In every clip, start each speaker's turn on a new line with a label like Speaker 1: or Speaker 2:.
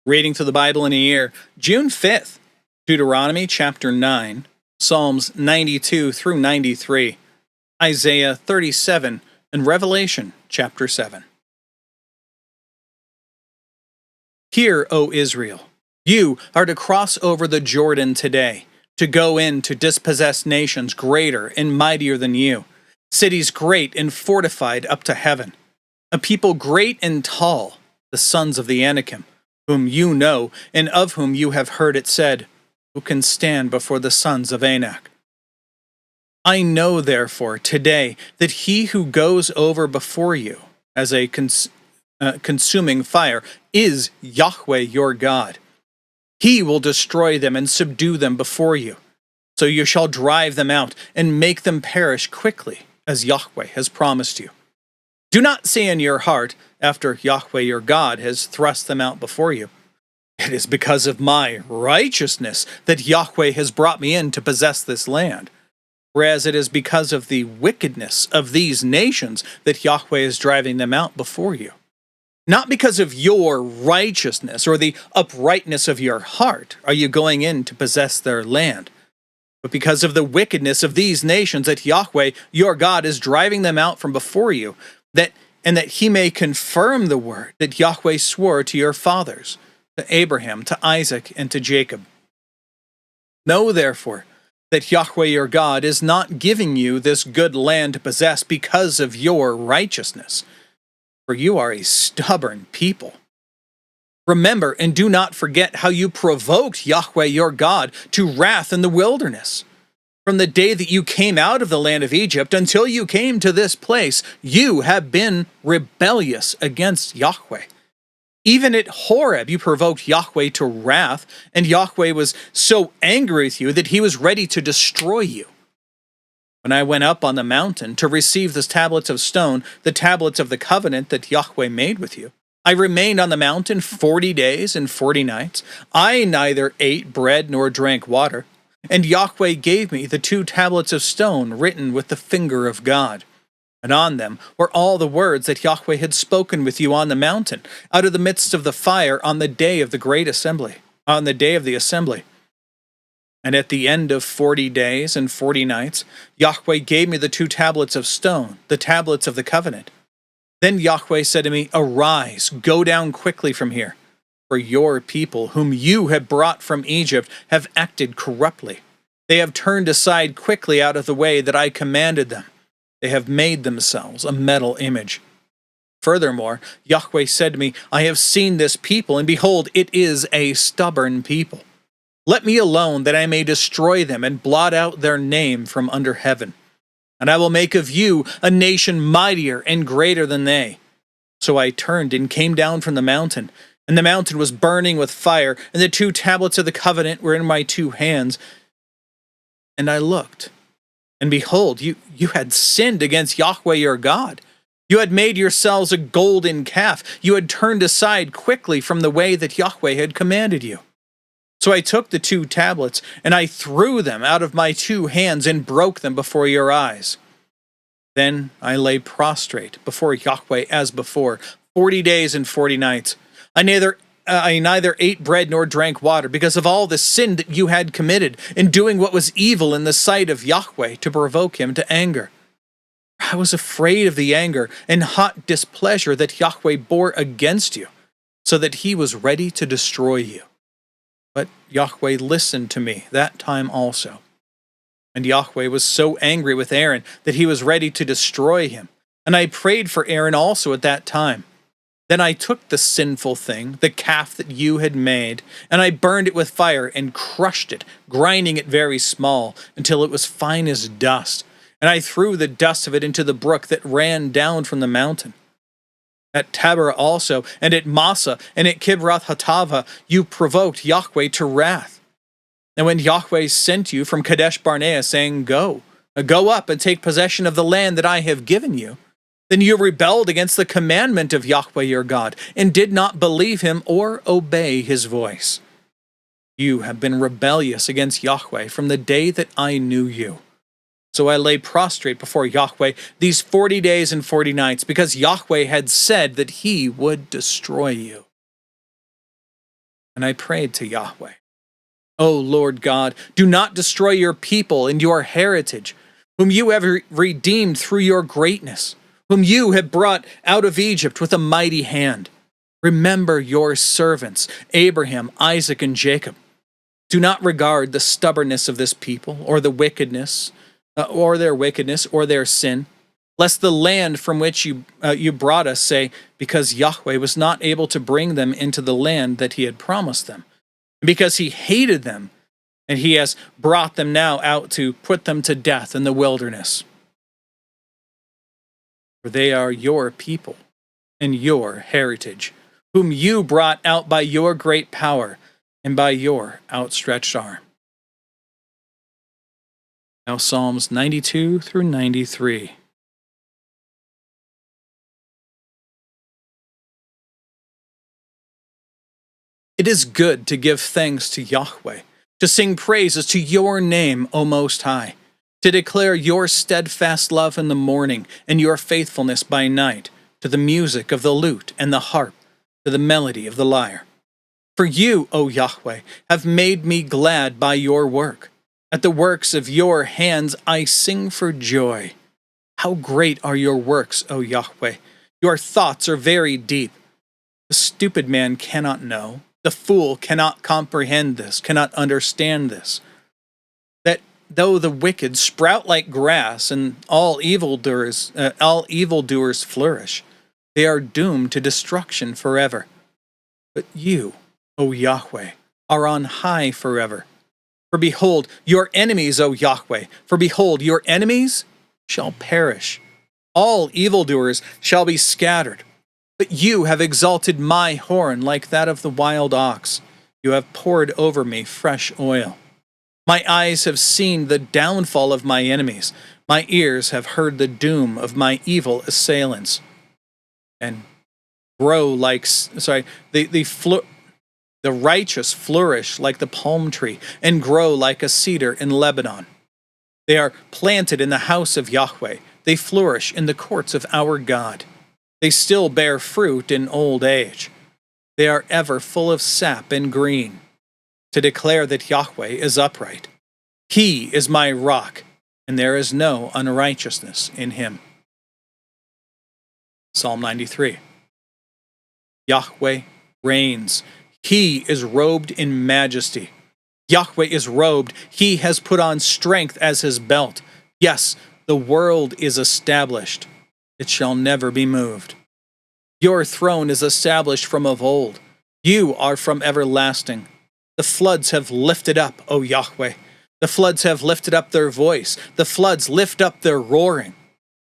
Speaker 1: Reading through the Bible in a year, June 5th, Deuteronomy chapter 9, Psalms 92 through 93, Isaiah 37, and Revelation chapter 7. Hear, O Israel, you are to cross over the Jordan today, to go in to dispossess nations greater and mightier than you, cities great and fortified up to heaven, a people great and tall, the sons of the Anakim, whom you know, and of whom you have heard it said, who can stand before the sons of Anak. I know, therefore, today that he who goes over before you as a consuming fire is Yahweh your God. He will destroy them and subdue them before you. So you shall drive them out and make them perish quickly, as Yahweh has promised you. Do not say in your heart, after Yahweh your God has thrust them out before you, it is because of my righteousness that Yahweh has brought me in to possess this land. Whereas it is because of the wickedness of these nations that Yahweh is driving them out before you. Not because of your righteousness or the uprightness of your heart are you going in to possess their land, but because of the wickedness of these nations that Yahweh your God is driving them out from before you, that he may confirm the word that Yahweh swore to your fathers, to Abraham, to Isaac, and to Jacob. Know, therefore, that Yahweh your God is not giving you this good land to possess because of your righteousness, for you are a stubborn people. Remember and do not forget how you provoked Yahweh your God to wrath in the wilderness. From the day that you came out of the land of Egypt until you came to this place, you have been rebellious against Yahweh. Even at Horeb you provoked Yahweh to wrath, and Yahweh was so angry with you that he was ready to destroy you. When I went up on the mountain to receive the tablets of stone, the tablets of the covenant that Yahweh made with you, I remained on the mountain 40 days and 40 nights. I neither ate bread nor drank water. And Yahweh gave me the 2 tablets of stone written with the finger of God. And on them were all the words that Yahweh had spoken with you on the mountain, out of the midst of the fire on the day of the great assembly, on the day of the assembly. And at the end of 40 days and 40 nights, Yahweh gave me the 2 tablets of stone, the tablets of the covenant. Then Yahweh said to me, Arise, go down quickly from here. For your people, whom you have brought from Egypt, have acted corruptly. They have turned aside quickly out of the way that I commanded them. They have made themselves a metal image. Furthermore, Yahweh said to me, I have seen this people, and behold, it is a stubborn people. Let me alone, that I may destroy them and blot out their name from under heaven. And I will make of you a nation mightier and greater than they. So I turned and came down from the mountain. And the mountain was burning with fire, and the 2 tablets of the covenant were in my 2 hands. And I looked, and behold, you had sinned against Yahweh your God. You had made yourselves a golden calf. You had turned aside quickly from the way that Yahweh had commanded you. So I took the 2 tablets, and I threw them out of my 2 hands and broke them before your eyes. Then I lay prostrate before Yahweh as before, 40 days and 40 nights. I neither ate bread nor drank water because of all the sin that you had committed in doing what was evil in the sight of Yahweh to provoke him to anger. I was afraid of the anger and hot displeasure that Yahweh bore against you, so that he was ready to destroy you. But Yahweh listened to me that time also. And Yahweh was so angry with Aaron that he was ready to destroy him. And I prayed for Aaron also at that time. Then I took the sinful thing, the calf that you had made, and I burned it with fire and crushed it, grinding it very small, until it was fine as dust. And I threw the dust of it into the brook that ran down from the mountain. At Taberah also, and at Massa, and at Kibroth Hattava, you provoked Yahweh to wrath. And when Yahweh sent you from Kadesh Barnea, saying, Go up and take possession of the land that I have given you, then you rebelled against the commandment of Yahweh your God, and did not believe him or obey his voice. You have been rebellious against Yahweh from the day that I knew you. So I lay prostrate before Yahweh these 40 days and 40 nights, because Yahweh had said that he would destroy you. and I prayed to Yahweh. O Lord God, do not destroy your people and your heritage, whom you have redeemed through your greatness, whom you have brought out of Egypt with a mighty hand. Remember your servants, Abraham, Isaac, and Jacob. Do not regard the stubbornness of this people, or the wickedness, or their sin, lest the land from which you brought us say, because Yahweh was not able to bring them into the land that he had promised them, because he hated them, and he has brought them now out to put them to death in the wilderness. For they are your people and your heritage, whom you brought out by your great power and by your outstretched arm. Now Psalms 92 through 93. It is good to give thanks to Yahweh, to sing praises to your name, O Most High, to declare your steadfast love in the morning and your faithfulness by night, to the music of the lute and the harp, to the melody of the lyre. For you, O Yahweh, have made me glad by your work. At the works of your hands I sing for joy. How great are your works, O Yahweh! Your thoughts are very deep. The stupid man cannot know. The fool cannot comprehend this, cannot understand this. That though the wicked sprout like grass and all evildoers flourish, they are doomed to destruction forever. But you, O Yahweh, are on high forever. For behold, your enemies, O Yahweh, for behold, your enemies shall perish. All evildoers shall be scattered. But you have exalted my horn like that of the wild ox. You have poured over me fresh oil. My eyes have seen the downfall of my enemies. My ears have heard the doom of my evil assailants. And grow like, the righteous flourish like the palm tree and grow like a cedar in Lebanon. They are planted in the house of Yahweh. They flourish in the courts of our God. They still bear fruit in old age. They are ever full of sap and green, to declare that Yahweh is upright. He is my rock, and there is no unrighteousness in him. Psalm 93. Yahweh reigns. He is robed in majesty. Yahweh is robed. He has put on strength as his belt. Yes, the world is established. It shall never be moved. Your throne is established from of old. You are from everlasting. The floods have lifted up, O Yahweh. The floods have lifted up their voice. The floods lift up their roaring.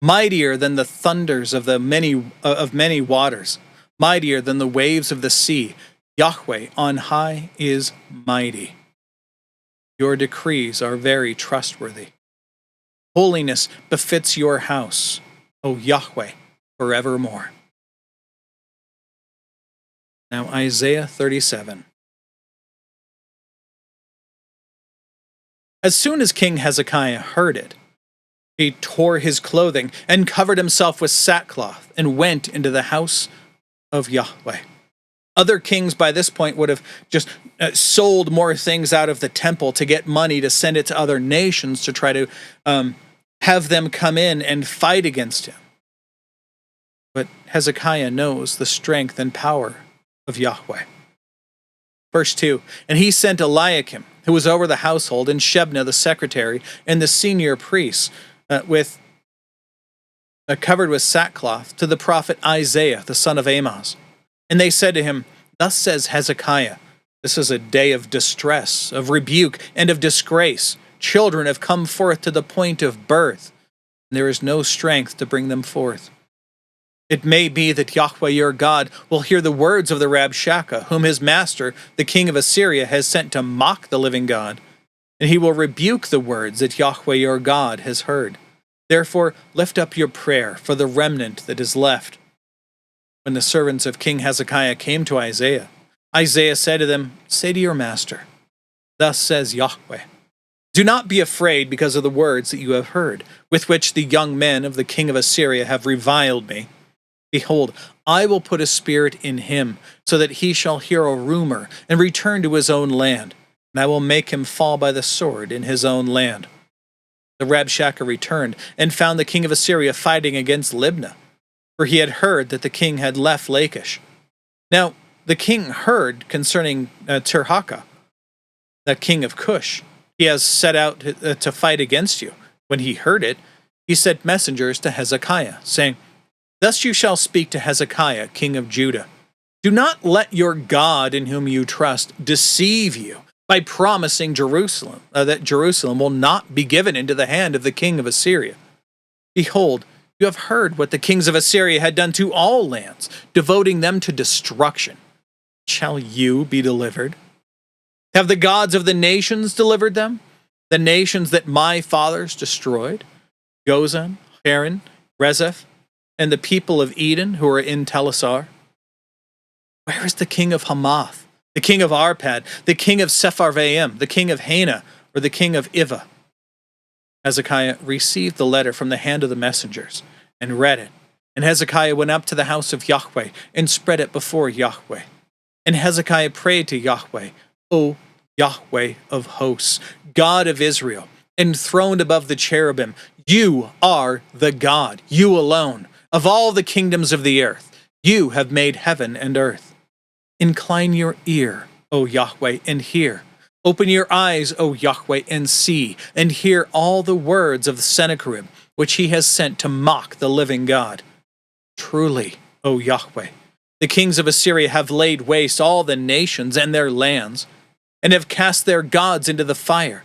Speaker 1: Mightier than the thunders of many waters. Mightier than the waves of the sea. Yahweh on high is mighty. Your decrees are very trustworthy. Holiness befits your house, O Yahweh, forevermore. Now Isaiah 37. As soon as King Hezekiah heard it, he tore his clothing and covered himself with sackcloth and went into the house of Yahweh. Other kings by this point would have just sold more things out of the temple to get money to send it to other nations to try to have them come in and fight against him. But Hezekiah knows the strength and power of Yahweh. Verse 2, and he sent Eliakim, who was over the household, and Shebna the secretary, and the senior priests, covered with sackcloth, to the prophet Isaiah, the son of Amoz. And they said to him, thus says Hezekiah, this is a day of distress, of rebuke, and of disgrace. Children have come forth to the point of birth, and there is no strength to bring them forth. It may be that Yahweh your God will hear the words of the Rabshakeh, whom his master, the king of Assyria, has sent to mock the living God, and he will rebuke the words that Yahweh your God has heard. Therefore lift up your prayer for the remnant that is left. When the servants of King Hezekiah came to Isaiah, Isaiah said to them, say to your master, thus says Yahweh, do not be afraid because of the words that you have heard, with which the young men of the king of Assyria have reviled me. Behold, I will put a spirit in him, so that he shall hear a rumor and return to his own land, and I will make him fall by the sword in his own land. The Rabshakeh returned and found the king of Assyria fighting against Libnah, for he had heard that the king had left Lachish. Now the king heard concerning Tirhakah, the king of Cush. He has set out to fight against you. When he heard it, he sent messengers to Hezekiah, saying, Thus you shall speak to Hezekiah, king of Judah. Do not let your God in whom you trust deceive you by promising Jerusalem, that Jerusalem will not be given into the hand of the king of Assyria. Behold, you have heard what the kings of Assyria had done to all lands, devoting them to destruction. Shall you be delivered? Have the gods of the nations delivered them? The nations that my fathers destroyed? Gozan, Haran, Rezeph, and the people of Eden who are in Telassar? Where is the king of Hamath, the king of Arpad, the king of Sepharvaim, the king of Hena, or the king of Ivah? Hezekiah received the letter from the hand of the messengers and read it. And Hezekiah went up to the house of Yahweh and spread it before Yahweh. And Hezekiah prayed to Yahweh, O Yahweh of hosts, God of Israel, enthroned above the cherubim, you are the God, you alone, of all the kingdoms of the earth. You have made heaven and earth. Incline your ear, O Yahweh, and hear. Open your eyes, O Yahweh, and see, and hear all the words of Sennacherib, which he has sent to mock the living God. Truly, O Yahweh, the kings of Assyria have laid waste all the nations and their lands, and have cast their gods into the fire.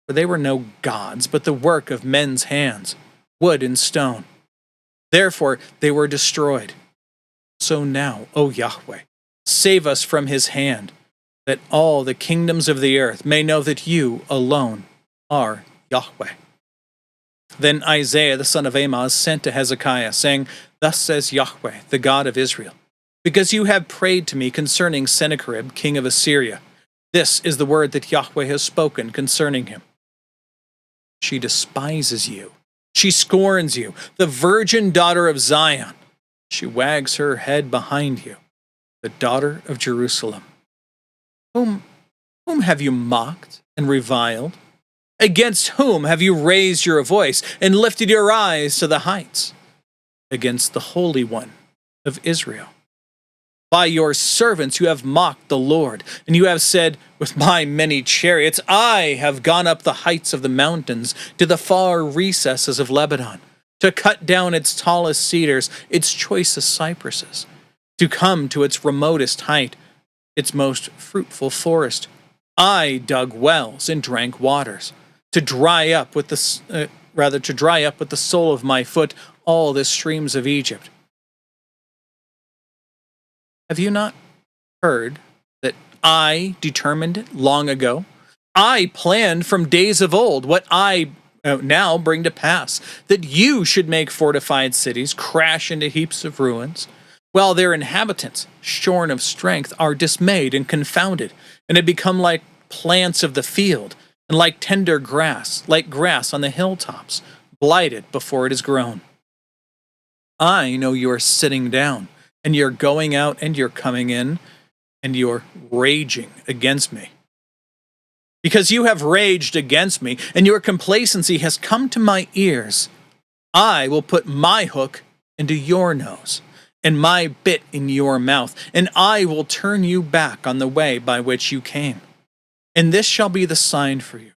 Speaker 1: For they were no gods, but the work of men's hands, wood and stone. Therefore they were destroyed. So now, O Yahweh, save us from his hand, that all the kingdoms of the earth may know that you alone are Yahweh. Then Isaiah the son of Amoz sent to Hezekiah, saying, Thus says Yahweh, the God of Israel, because you have prayed to me concerning Sennacherib, king of Assyria. This is the word that Yahweh has spoken concerning him. She despises you. She scorns you, the virgin daughter of Zion. She wags her head behind you, the daughter of Jerusalem. Whom have you mocked and reviled? Against whom have you raised your voice and lifted your eyes to the heights? Against the Holy One of Israel. By your servants you have mocked the Lord, and you have said, With my many chariots I have gone up the heights of the mountains to the far recesses of Lebanon, to cut down its tallest cedars, its choicest cypresses, to come to its remotest height, its most fruitful forest. I dug wells and drank waters, to dry up with the sole of my foot all the streams of Egypt. Have you not heard that I determined it long ago? I planned from days of old what I now bring to pass, that you should make fortified cities crash into heaps of ruins, while their inhabitants, shorn of strength, are dismayed and confounded, and have become like plants of the field, and like tender grass, like grass on the hilltops, blighted before it is grown. I know you are sitting down, and you're going out and you're coming in, and you're raging against me. Because you have raged against me, and your complacency has come to my ears, I will put my hook into your nose, and my bit in your mouth, and I will turn you back on the way by which you came. And this shall be the sign for you.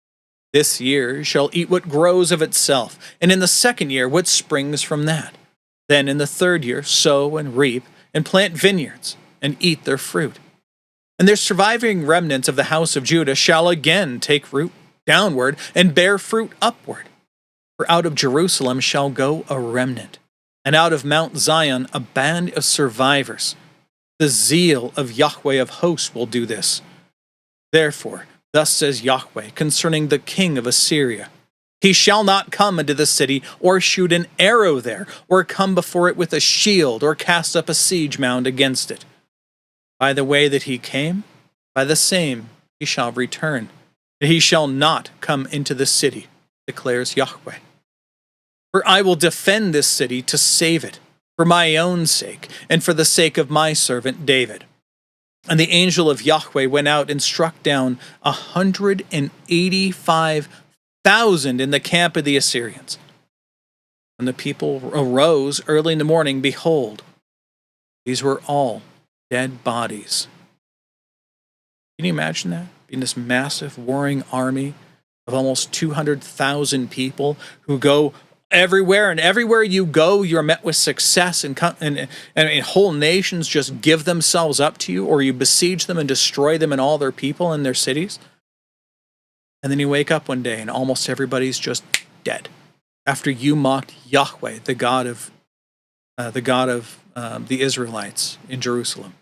Speaker 1: This year shall eat what grows of itself, and in the second year what springs from that. Then in the third year sow and reap, and plant vineyards, and eat their fruit. And their surviving remnants of the house of Judah shall again take root downward, and bear fruit upward. For out of Jerusalem shall go a remnant, and out of Mount Zion a band of survivors. The zeal of Yahweh of hosts will do this. Therefore, thus says Yahweh concerning the king of Assyria, He shall not come into the city, or shoot an arrow there, or come before it with a shield, or cast up a siege mound against it. By the way that he came, by the same he shall return. He shall not come into the city, declares Yahweh. For I will defend this city to save it. for my own sake, and for the sake of my servant David. And the angel of Yahweh went out and struck down 185,000 in the camp of the Assyrians. When the people arose early in the morning, behold, these were all dead bodies. Can you imagine that? Being this massive warring army of almost 200,000 people who go everywhere, and everywhere you go, you're met with success, and whole nations just give themselves up to you, or you besiege them and destroy them and all their people and their cities. And then you wake up one day and almost everybody's just dead after you mocked Yahweh, the God of the Israelites in Jerusalem.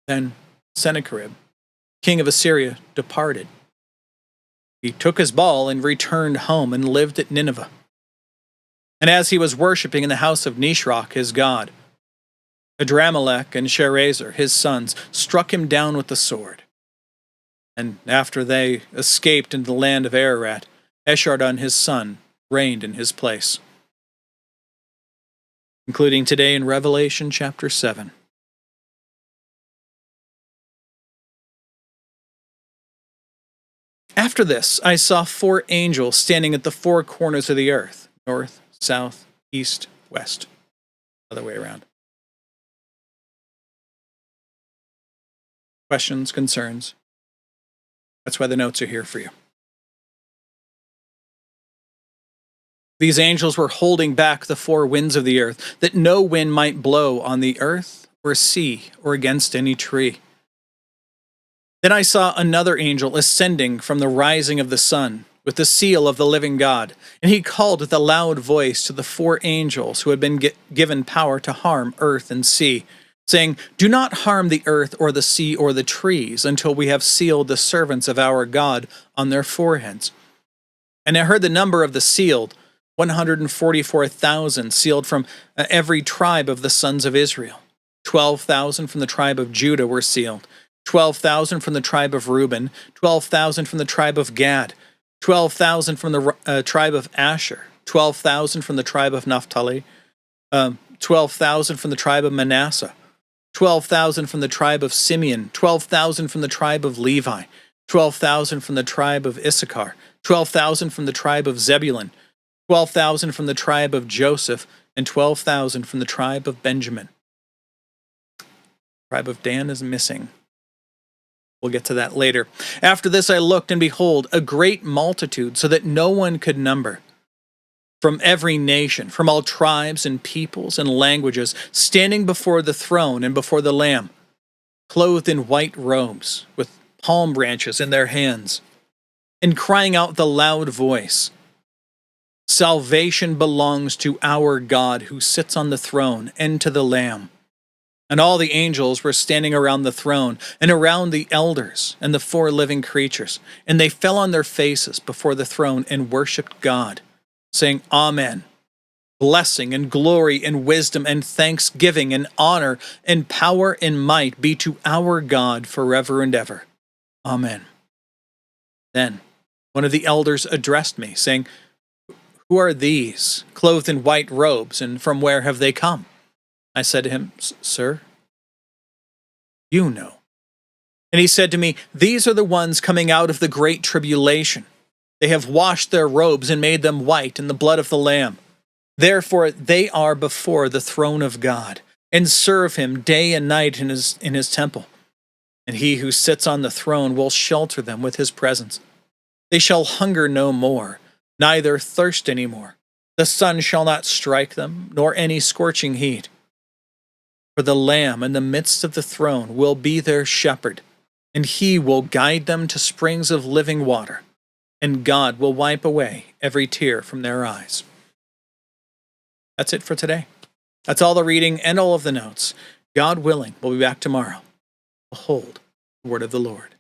Speaker 1: Then Sennacherib, king of Assyria, departed. He took his ball and returned home and lived at Nineveh. And as he was worshipping in the house of Nisroch, his god, Adramelech and Sharezer, his sons, struck him down with the sword. And after they escaped into the land of Ararat, Esarhaddon his son reigned in his place. Including today in Revelation chapter 7. After this, I saw 4 angels standing at the 4 corners of the earth, north, south, east, west. Other way around. Questions, concerns? That's why the notes are here for you. These angels were holding back the 4 winds of the earth, that no wind might blow on the earth or sea or against any tree. Then I saw another angel ascending from the rising of the sun, with the seal of the living God, and he called with a loud voice to the 4 angels who had been given power to harm earth and sea, saying, "Do not harm the earth or the sea or the trees until we have sealed the servants of our God on their foreheads." And I heard the number of the sealed, 144,000 sealed from every tribe of the sons of Israel. 12,000 from the tribe of Judah were sealed. 12,000 from the tribe of Reuben, 12,000 from the tribe of Gad, 12,000 from the tribe of Asher, 12,000 from the tribe of Naphtali, 12,000 from the tribe of Manasseh, 12,000 from the tribe of Simeon, 12,000 from the tribe of Levi, 12,000 from the tribe of Issachar, 12,000 from the tribe of Zebulun, 12,000 from the tribe of Joseph, and 12,000 from the tribe of Benjamin. The tribe of Dan is missing. We'll get to that later. After this I looked, and behold, a great multitude, so that no one could number, from every nation, from all tribes and peoples and languages, standing before the throne and before the Lamb, clothed in white robes, with palm branches in their hands, and crying out with a loud voice, "Salvation belongs to our God who sits on the throne, and to the Lamb." And all the angels were standing around the throne, and around the elders and the 4 living creatures, and they fell on their faces before the throne and worshipped God, saying, "Amen. Blessing and glory and wisdom and thanksgiving and honor and power and might be to our God forever and ever. Amen." Then one of the elders addressed me, saying, "Who are these, clothed in white robes, and from where have they come?" I said to him, "Sir, you know." And he said to me, "These are the ones coming out of the great tribulation. They have washed their robes and made them white in the blood of the Lamb. Therefore they are before the throne of God, and serve him day and night in his temple. And he who sits on the throne will shelter them with his presence. They shall hunger no more, neither thirst any more. The sun shall not strike them, nor any scorching heat. For the Lamb in the midst of the throne will be their shepherd, and he will guide them to springs of living water, and God will wipe away every tear from their eyes." That's it for today. That's all the reading and all of the notes. God willing, we'll be back tomorrow. Behold, the word of the Lord.